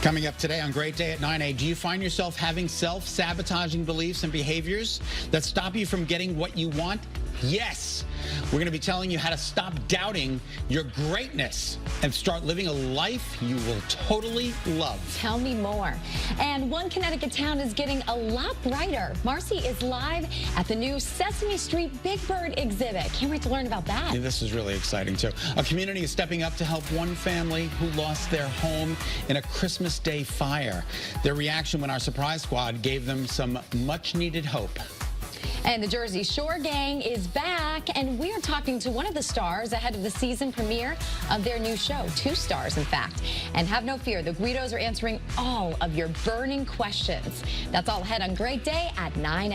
Coming up today on Great Day at 9 do you find yourself having self-sabotaging beliefs and behaviors that stop you from getting what you want? Yes. We're going to be telling you how to stop doubting your greatness and start living a life you will totally love. Tell me more. And one Connecticut town is getting a lot brighter. Marcy is live at the new Sesame Street Big Bird exhibit. Can't wait to learn about that. Yeah, this is really exciting, too. A community is stepping up to help one family who lost their home in a Christmas Day fire. Their reaction when our surprise squad gave them some much-needed hope. And the Jersey Shore gang is back, and we are talking to one of the stars ahead of the season premiere of their new show. 2 stars, in fact. And have no fear, the Guidos are answering all of your burning questions. That's all ahead on Great Day at 9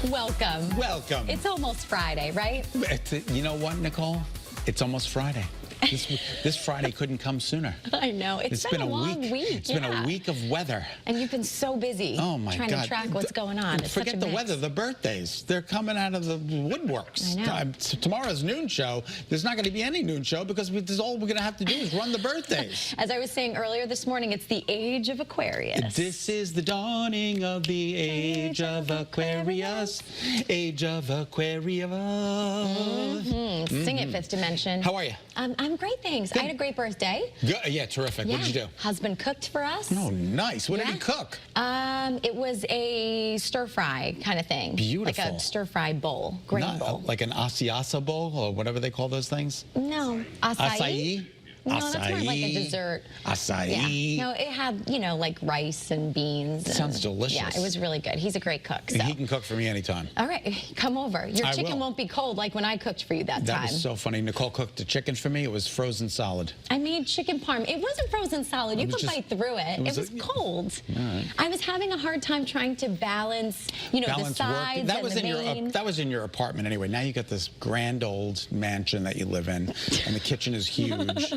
Welcome. Welcome. It's almost Friday, right? You know what, Nicole? It's almost Friday. This Friday couldn't come sooner. I know. It's been a long week. It's been a week of weather. And you've been so busy trying to track what's going on. It's Forget the weather, the birthdays. They're coming out of the woodworks. I know. Tomorrow's noon show, there's not going to be any noon show because all we're going to have to do is run the birthdays. As I was saying earlier this morning, it's the age of Aquarius. This is the dawning of the age of Aquarius. Age of Aquarius. Sing it, Fifth Dimension. How are you? I'm great, thanks. Good. I had a great birthday. Good. Yeah, terrific. Yeah. What did you do? Husband cooked for us. Oh, nice. What did he cook? It was a stir-fry kind of thing. Beautiful. Like a stir-fry bowl, grain bowl. Like an asiasa bowl or whatever they call those things? No. Acai? No, that's more like a dessert. Acai. Yeah. No, it had, you know, like rice and beans. Sounds delicious. Yeah, it was really good. He's a great cook. So. He can cook for me anytime. All right, come over. Your chicken won't be cold like when I cooked for you that time. That was so funny. Nicole cooked the chicken for me. It was frozen solid. I made chicken parm. It wasn't frozen solid. You could bite through it. It was cold. All right. I was having a hard time trying to balance, you know, the sides that was and the main. That was in your apartment anyway. Now you got this grand old mansion that you live in, and the kitchen is huge.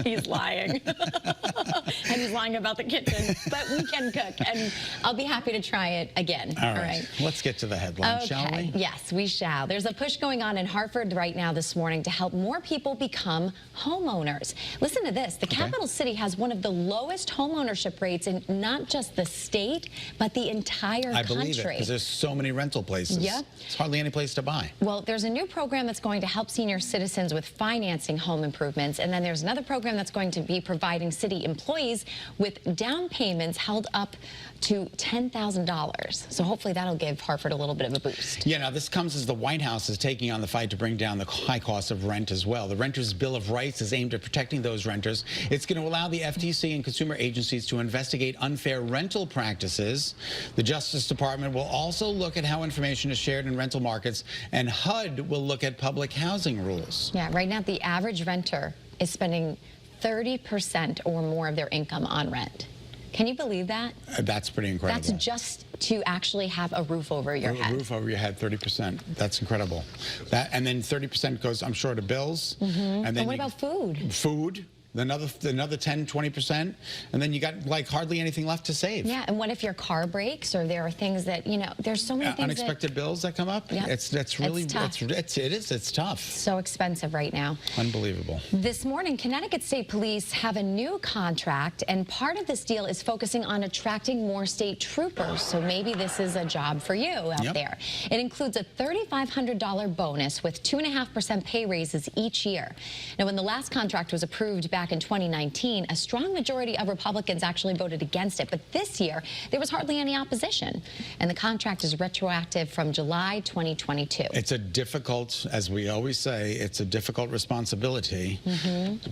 He's lying. And he's lying about the kitchen. But we can cook, and I'll be happy to try it again. All right. Let's get to the headline, shall we? Yes, we shall. There's a push going on in Hartford right now this morning to help more people become homeowners. Listen to this. The capital city has one of the lowest homeownership rates in not just the state, but the entire country. I believe it, because there's so many rental places. Yep. It's hardly any place to buy. Well, there's a new program that's going to help senior citizens with financing home improvements, and then there's another program that's going to be providing city employees with down payments held up to $10,000. So hopefully that'll give Hartford a little bit of a boost. Yeah, now this comes as the White House is taking on the fight to bring down the high cost of rent as well. The Renters' Bill of Rights is aimed at protecting those renters. It's going to allow the FTC and consumer agencies to investigate unfair rental practices. The Justice Department will also look at how information is shared in rental markets, and HUD will look at public housing rules. Yeah, right now the average renter is spending 30% or more of their income on rent. Can you believe that? That's pretty incredible. That's just to actually have a roof over your head. A roof over your head, 30%. That's incredible. And then 30% goes, I'm sure, to bills. And then what about food? Food. Another 10, 20%, and then you got like hardly anything left to save. Yeah, and what if your car breaks, or there are things that, you know, there's so many things unexpected bills that come up? Yeah. That's really tough. It's tough. So expensive right now. Unbelievable. This morning, Connecticut State Police have a new contract, and part of this deal is focusing on attracting more state troopers. So maybe this is a job for you out there. It includes a $3,500 bonus with 2.5% pay raises each year. Now, when the last contract was approved back in 2019, a strong majority of Republicans actually voted against it. But this year, there was hardly any opposition. And the contract is retroactive from July 2022. It's a difficult, as we always say, it's a difficult responsibility.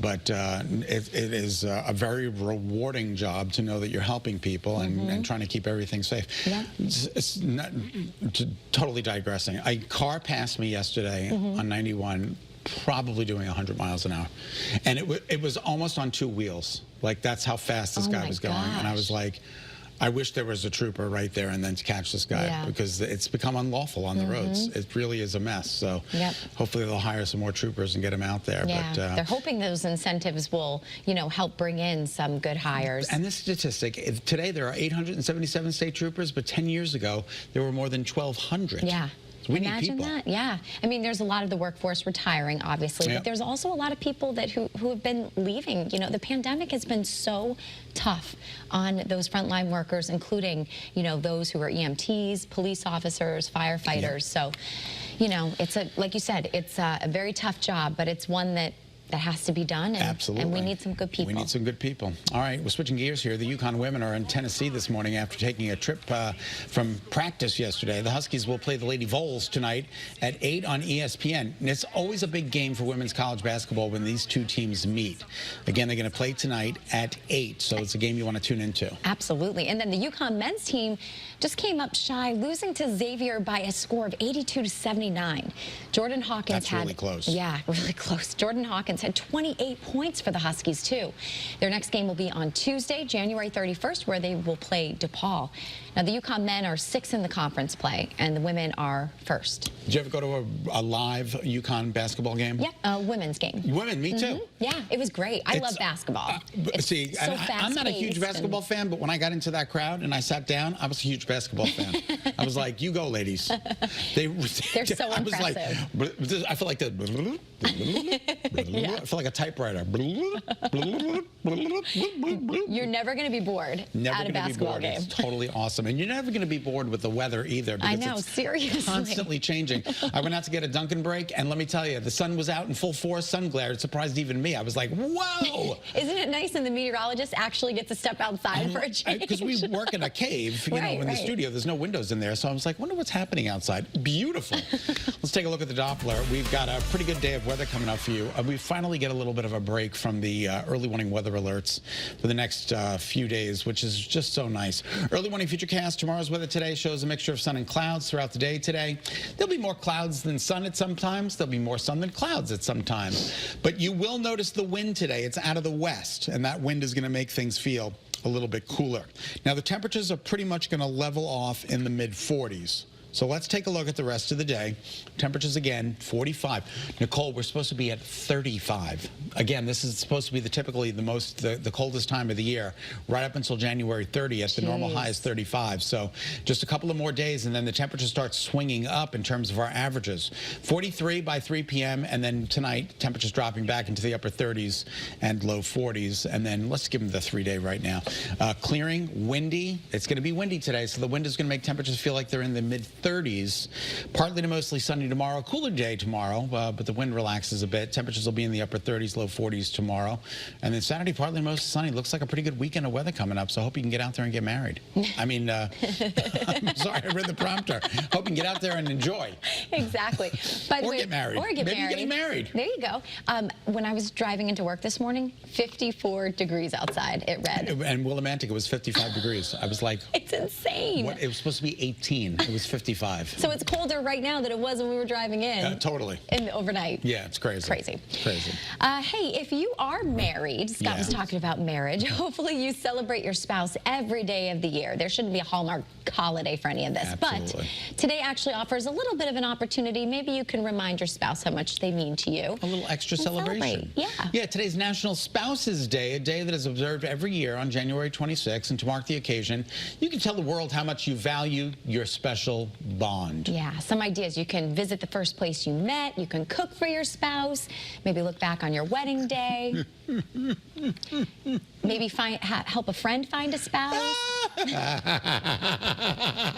But it is a very rewarding job to know that you're helping people and trying to keep everything safe. Yeah. It's not, totally digressing. A car passed me yesterday on 91. Probably doing 100 miles an hour, and it was almost on 2 wheels. Like, that's how fast this guy was going. And I was like, I wish there was a trooper right there and then to catch this guy because it's become unlawful on the roads. It really is a mess. So hopefully they'll hire some more troopers and get them out there. Yeah, but, they're hoping those incentives will, help bring in some good hires. And this statistic, today there are 877 state troopers, but 10 years ago there were more than 1,200. Yeah. We need Imagine people. that, yeah. I mean, there's a lot of the workforce retiring, obviously, but there's also a lot of people that who have been leaving. The pandemic has been so tough on those frontline workers, including, those who are EMTs, police officers, firefighters. So, it's like you said, it's a very tough job, but it's one that has to be done, and we need some good people. We need some good people. All right, we're switching gears here. The Yukon women are in Tennessee this morning after taking a trip from practice yesterday. The Huskies will play the Lady Vols tonight at 8 on ESPN. And it's always a big game for women's college basketball when these two teams meet. Again, they're going to play tonight at 8, so it's a game you want to tune into. Absolutely. And then the Yukon men's team just came up shy, losing to Xavier by a score of 82-79. Jordan Hawkins That's really close. Yeah, really close. Jordan Hawkins had 28 points for the Huskies, too. Their next game will be on Tuesday, January 31st, where they will play DePaul. Now, the Yukon men are 6th in the conference play, and the women are 1st. Did you ever go to a live Yukon basketball game? Yeah, a women's game. Women, me too. Yeah, it was great. I love basketball. See, so I'm not a huge basketball fan, but when I got into that crowd and I sat down, I was a huge basketball fan. I was like, you go, ladies. They're so I was impressive. like, I feel like the, I feel like a typewriter. You're never going to be bored at a basketball game. It's totally awesome. And you're never going to be bored with the weather either. I know, seriously. Constantly changing. I went out to get a Dunkin' break, and let me tell you, the sun was out in full force, sun glare. It surprised even me. I was like, whoa! Isn't it nice when the meteorologist actually gets to step outside for a change? Because we work in a cave, you know, in the studio. There's no windows in there. So I was like, wonder what's happening outside. Beautiful. Let's take a look at the Doppler. We've got a pretty good day of weather coming up for you. We finally get a little bit of a break from the early morning weather alerts for the next few days, which is just so nice. Early morning futurecast. Tomorrow's weather today shows a mixture of sun and clouds throughout the day today. There'll be more clouds than sun at some times. There'll be more sun than clouds at some times. But you will notice the wind today. It's out of the west, and that wind is going to make things feel a little bit cooler. Now, the temperatures are pretty much going to level off in the mid-40s. So let's take a look at the rest of the day. Temperatures again, 45. Nicole, we're supposed to be at 35. Again, this is supposed to be typically the coldest time of the year, right up until January 30th. The normal high is 35. So just a couple of more days, and then the temperature starts swinging up in terms of our averages. 43 by 3 p.m., and then tonight, temperatures dropping back into the upper 30s and low 40s. And then let's give them the 3-day right now. Clearing, windy. It's going to be windy today, so the wind is going to make temperatures feel like they're in the mid-30s. Partly to mostly sunny tomorrow. Cooler day tomorrow, but the wind relaxes a bit. Temperatures will be in the upper 30s, low 40s tomorroe. And then Saturday, partly to mostly sunny. Looks like a pretty good weekend of weather coming up, so I hope you can get out there and get married. I mean, I'm sorry, I read the prompter. Hope you can get out there and enjoy. Exactly. By the way, get married. Or get Maybe married. Getting married. There you go. When I was driving into work this morning, 54 degrees outside, it read. And Willimantic, it was 55 degrees. I was like... It's insane. What? It was supposed to be 18. It was 55. So it's colder right now than it was when we were driving in. Totally. Overnight. Yeah, it's crazy. Crazy. It's crazy. Hey, if you are married, Scott was talking about marriage, hopefully you celebrate your spouse every day of the year. There shouldn't be a Hallmark holiday for any of this. Absolutely. But today actually offers a little bit of an opportunity. Maybe you can remind your spouse how much they mean to you. A little extra celebration. Yeah. Yeah, today's National Spouses Day, a day that is observed every year on January 26th. And to mark the occasion, you can tell the world how much you value your special bond. Yeah, some ideas. You can visit the first place you met. You can cook for your spouse. Maybe look back on your wedding day. Maybe help a friend find a spouse.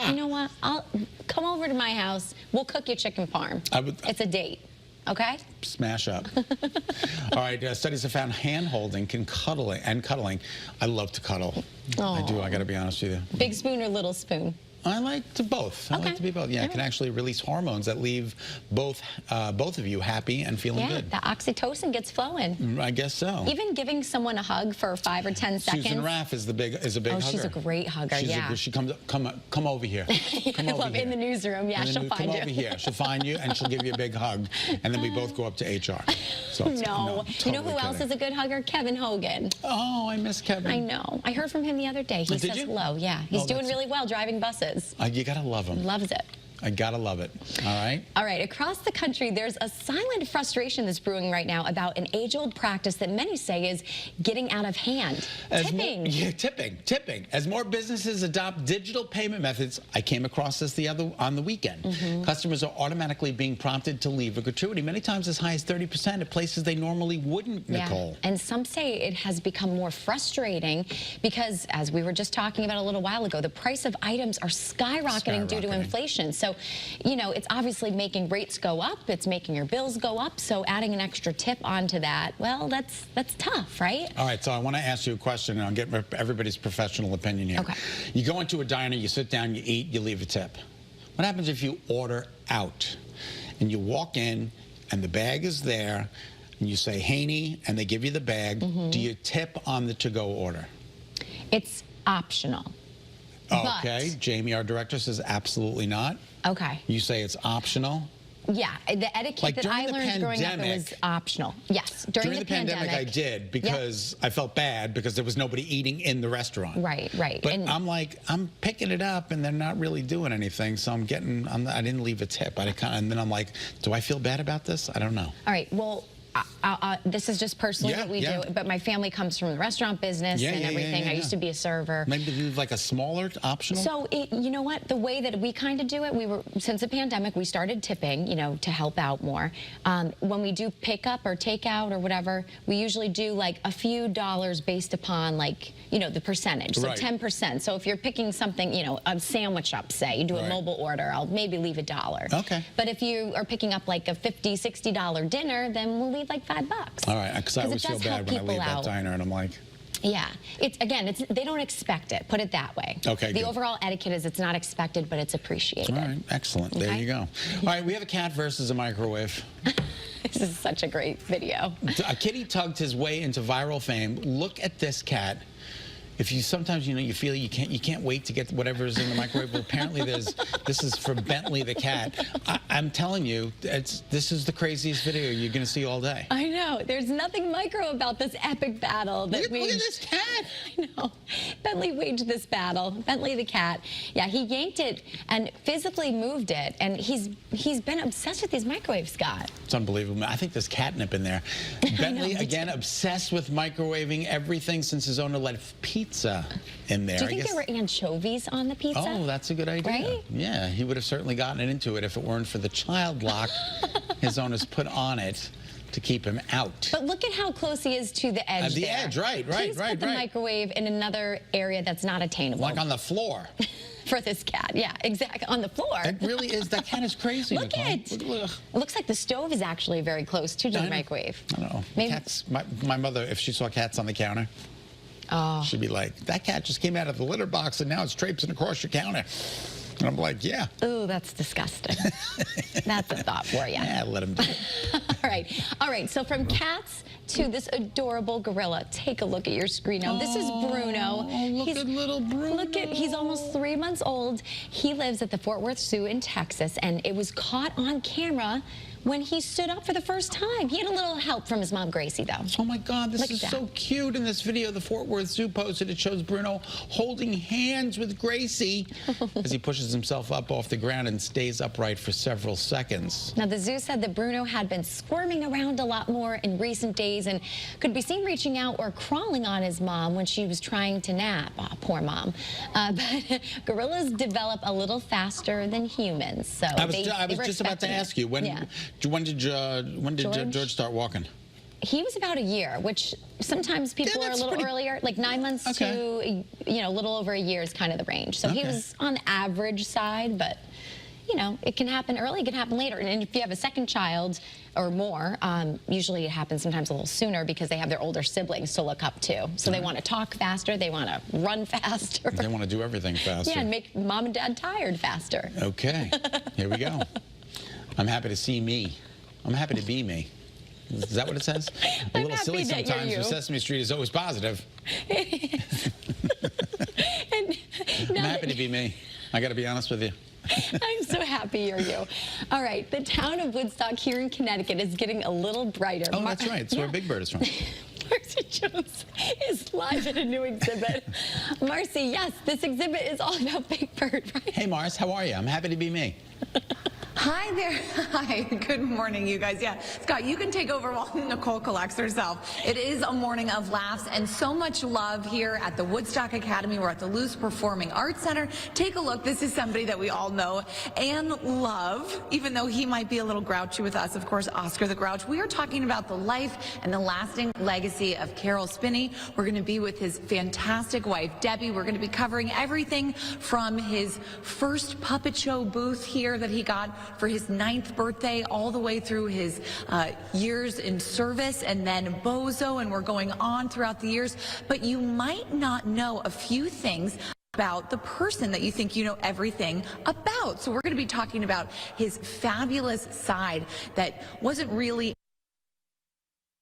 You know what? I'll come over to my house. We'll cook you chicken parm. It's a date. Okay? Smash up. All right, studies have found hand-holding and cuddling. I love to cuddle. I do, I got to be honest with you. Big spoon or little spoon? I like to both. I like to be both. Yeah, it can actually release hormones that leave both of you happy and feeling good. Yeah, the oxytocin gets flowing. I guess so. Even giving someone a hug for 5 or 10 seconds. Susan Raff is a big hugger. She's a great hugger. She comes come over here. Come over here. In the newsroom. Yeah, she'll find you. Come over here. She'll find you and she'll give you a big hug, and then we both go up to HR. So no, totally you know who else is a good hugger? Kevin Hogan. Oh, I miss Kevin. I know. I heard from him the other day. He says hello. Yeah, he's doing really well driving buses. You gotta love him. Loves it. I gotta love it. All right. All right. Across the country, there's a silent frustration that's brewing right now about an age-old practice that many say is getting out of hand. Tipping. Tipping. As more businesses adopt digital payment methods, I came across this on the weekend. Customers are automatically being prompted to leave a gratuity, many times as high as 30% at places they normally wouldn't, Nicole. And some say it has become more frustrating because, as we were just talking about a little while ago, the price of items are skyrocketing due to inflation. So, you know, it's obviously making rates go up. It's making your bills go up. So adding an extra tip onto that, well, that's tough, right? All right, so I want to ask you a question, and I'll get everybody's professional opinion here. Okay. You go into a diner, you sit down, you eat, you leave a tip. What happens if you order out and you walk in and the bag is there and you say, "Haney," and they give you the bag? Do you tip on the to-go order? It's optional. Okay, Jamie, our director, says absolutely not. Okay. You say it's optional? Yeah, the etiquette that I learned growing up, it was optional. Yes, during the pandemic I did because I felt bad because there was nobody eating in the restaurant. Right. But I'm like, I'm picking it up and they're not really doing anything, so I didn't leave a tip. And then I'm like, do I feel bad about this? I don't know. All right, well, this is just personally what we do, but my family comes from the restaurant business and everything. I used to be a server. Maybe do like a smaller optional? So, you know what? The way that we kind of do it, since the pandemic, we started tipping, you know, to help out more. When we do pickup or takeout or whatever, we usually do like a few dollars based upon like, you know, the percentage. So 10%. So if you're picking something, you know, a sandwich up, say, you do a mobile order, I'll maybe leave $1. Okay. But if you are picking up like a $50, $60 dinner, then we'll leave like $5. All right, because I always feel bad when I leave that diner and I'm like... Yeah, they don't expect it, put it that way. Okay, the overall etiquette is it's not expected, but it's appreciated. All right, excellent. Okay. There you go. All right, we have a cat versus a microwave. This is such a great video. A kitty tugged his way into viral fame. Look at this cat. If you sometimes, you know, you feel you can't wait to get whatever's in the microwave. Well, apparently this is for Bentley the Cat. I'm telling you, this is the craziest video you're going to see all day. I know. There's nothing micro about this epic battle that look at this cat. I know. Bentley waged this battle. Bentley the Cat. Yeah, he yanked it and physically moved it, and he's been obsessed with these microwaves, Scott. It's unbelievable. I think there's catnip in there. Bentley again obsessed with microwaving everything since his owner let pizza in there. Do you think there were anchovies on the pizza? Oh, that's a good idea. Right? Yeah, he would have certainly gotten into it if it weren't for the child lock his owners put on it to keep him out. But look at how close he is to the edge. Right. Please put the microwave in another area that's not attainable. Like on the floor. For this cat, yeah, exactly, on the floor. It really is. That cat is crazy. Look at it. It looks like the stove is actually very close to the microwave. I don't know. Maybe. Cats, my mother, if she saw cats on the counter, she'd be like, that cat just came out of the litter box and now it's traipsing across your counter. And I'm like, yeah. Ooh, that's disgusting. That's a thought for you. Yeah, let him do it. All right. So from cats to this adorable gorilla. Take a look at your screen now. This is Bruno. Oh, look at little Bruno. He's almost 3 months old. He lives at the Fort Worth Zoo in Texas, and it was caught on camera when he stood up for the first time. He had a little help from his mom, Gracie, though. Oh, my God, this is so cute. In this video the Fort Worth Zoo posted, it shows Bruno holding hands with Gracie as he pushes himself up off the ground and stays upright for several seconds. Now, the zoo said that Bruno had been squirming around a lot more in recent days and could be seen reaching out or crawling on his mom when she was trying to nap. Oh, poor mom. But gorillas develop a little faster than humans, so I was just about to ask you, when did George start walking? He was about a year, which sometimes people are a little earlier, like 9 months to, a little over a year is kind of the range. So he was on the average side, but, you know, it can happen early, it can happen later. And if you have a second child or more, usually it happens sometimes a little sooner because they have their older siblings to look up to. So they want to talk faster, they want to run faster. They want to do everything faster. Yeah, and make mom and dad tired faster. Okay, here we go. I'm happy to see me. I'm happy to be me. Is that what it says? A little silly sometimes, but Sesame Street is always positive. It is. I'm happy to be me. I got to be honest with you. I'm so happy you're you. All right, the town of Woodstock here in Connecticut is getting a little brighter. Oh, that's right. It's where Big Bird is from. Marcy Jones is live at a new exhibit. Marcy, yes, this exhibit is all about Big Bird, right? Hey, Mars, how are you? I'm happy to be me. Hi there. Hi. Good morning, you guys. Yeah, Scott, you can take over while Nicole collects herself. It is a morning of laughs and so much love here at the Woodstock Academy. We're at the Luce Performing Arts Center. Take a look. This is somebody that we all know and love, even though he might be a little grouchy with us. Of course, Oscar the Grouch. We are talking about the life and the lasting legacy of Carol Spinney. We're going to be with his fantastic wife, Debbie. We're going to be covering everything from his first puppet show booth here that he got for his 9th birthday all the way through his years in service, and then Bozo, and we're going on throughout the years. But you might not know a few things about the person that you think you know everything about. So we're going to be talking about his fabulous side that wasn't really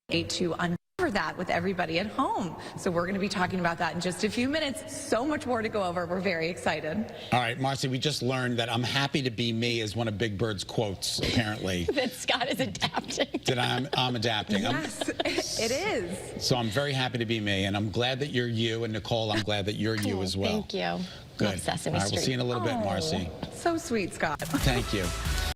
to uncover that with everybody at home. So we're going to be talking about that in just a few minutes. So much more to go over. We're very excited. All right, Marcy, we just learned that I'm happy to be me is one of Big Bird's quotes, apparently. That Scott is adapting. That I'm adapting. Yes, it is. So I'm very happy to be me, and I'm glad that you're you, and Nicole, I'm glad that you're you as well. Thank you. Good. Love Sesame All right, Street. we'll see you in a little bit, Marcy. So sweet, Scott. Thank you.